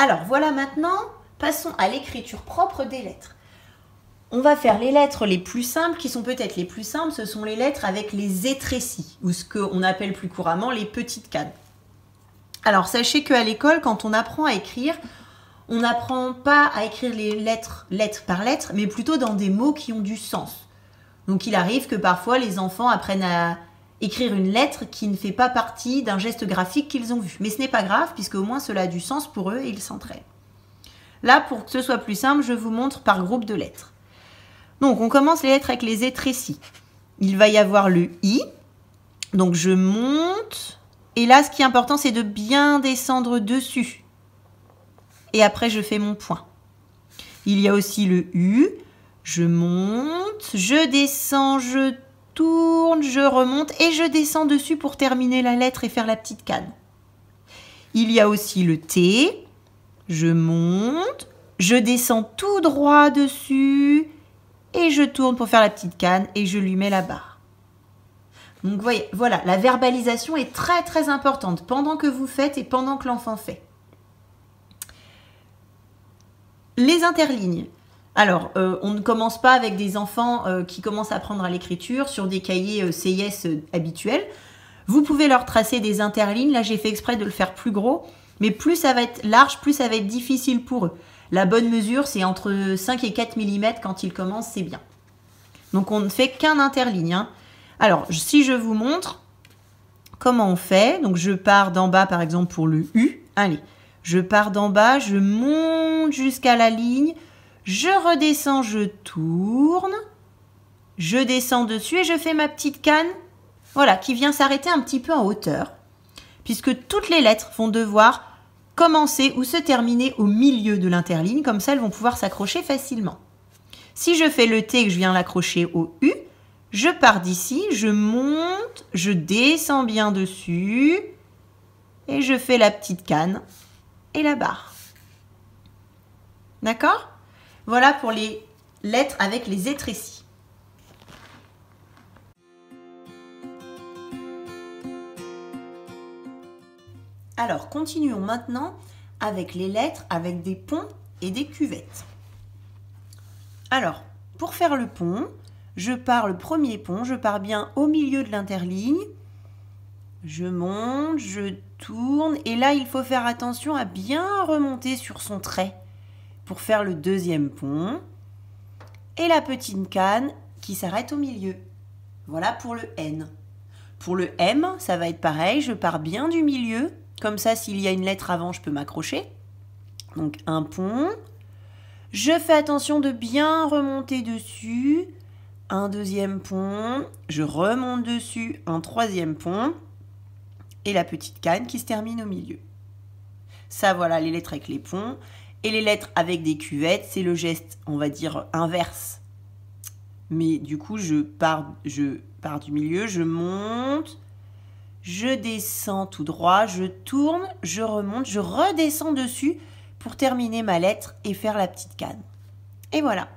Alors voilà, maintenant, passons à l'écriture propre des lettres. On va faire les lettres les plus simples, qui sont peut-être les plus simples, ce sont les lettres avec les étrécies, ou ce qu'on appelle plus couramment les petites cannes. Alors sachez qu'à l'école, quand on apprend à écrire, on n'apprend pas à écrire les lettres par lettre, mais plutôt dans des mots qui ont du sens. Donc il arrive que parfois les enfants apprennent à écrire une lettre qui ne fait pas partie d'un geste graphique qu'ils ont vu. Mais ce n'est pas grave, puisque au moins cela a du sens pour eux et ils s'entraînent. Là, pour que ce soit plus simple, je vous montre par groupe de lettres. Donc on commence les lettres avec les étrécies. Il va y avoir le I. Donc je monte. Et là, ce qui est important, c'est de bien descendre dessus. Et après, je fais mon point. Il y a aussi le U. Je monte, je descends, je tourne, je remonte et je descends dessus pour terminer la lettre et faire la petite canne. Il y a aussi le T. Je monte, je descends tout droit dessus et je tourne pour faire la petite canne et je lui mets la barre. Donc vous voyez, voilà, la verbalisation est très très importante pendant que vous faites et pendant que l'enfant fait. Les interlignes. Alors, on ne commence pas avec des enfants qui commencent à apprendre à l'écriture sur des cahiers CIS habituels. Vous pouvez leur tracer des interlignes. Là, j'ai fait exprès de le faire plus gros. Mais plus ça va être large, plus ça va être difficile pour eux. La bonne mesure, c'est entre 5 et 4 mm quand ils commencent, c'est bien. Donc, on ne fait qu'un interligne. Hein. Alors, si je vous montre comment on fait. Donc, je pars d'en bas, par exemple, pour le U. Allez, je pars d'en bas, je monte jusqu'à la ligne. Je redescends, je tourne, je descends dessus et je fais ma petite canne, voilà, qui vient s'arrêter un petit peu en hauteur, puisque toutes les lettres vont devoir commencer ou se terminer au milieu de l'interligne, comme ça elles vont pouvoir s'accrocher facilement. Si je fais le T et que je viens l'accrocher au U, je pars d'ici, je monte, je descends bien dessus et je fais la petite canne et la barre. D'accord ? Voilà pour les lettres avec les étrécies. Alors, continuons maintenant avec les lettres avec des ponts et des cuvettes. Alors, pour faire le pont, je pars le premier pont, je pars bien au milieu de l'interligne. Je monte, je tourne et là, il faut faire attention à bien remonter sur son trait pour faire le deuxième pont et la petite canne qui s'arrête au milieu. Voilà pour le N. Pour le M, ça va être pareil, je pars bien du milieu, comme ça s'il y a une lettre avant, je peux m'accrocher. Donc un pont, je fais attention de bien remonter dessus, un deuxième pont, je remonte dessus, un troisième pont et la petite canne qui se termine au milieu. Ça voilà les lettres avec les ponts. Et les lettres avec des cuvettes, c'est le geste, on va dire, inverse. Mais du coup, je pars du milieu, je monte, je descends tout droit, je tourne, je remonte, je redescends dessus pour terminer ma lettre et faire la petite canne. Et voilà.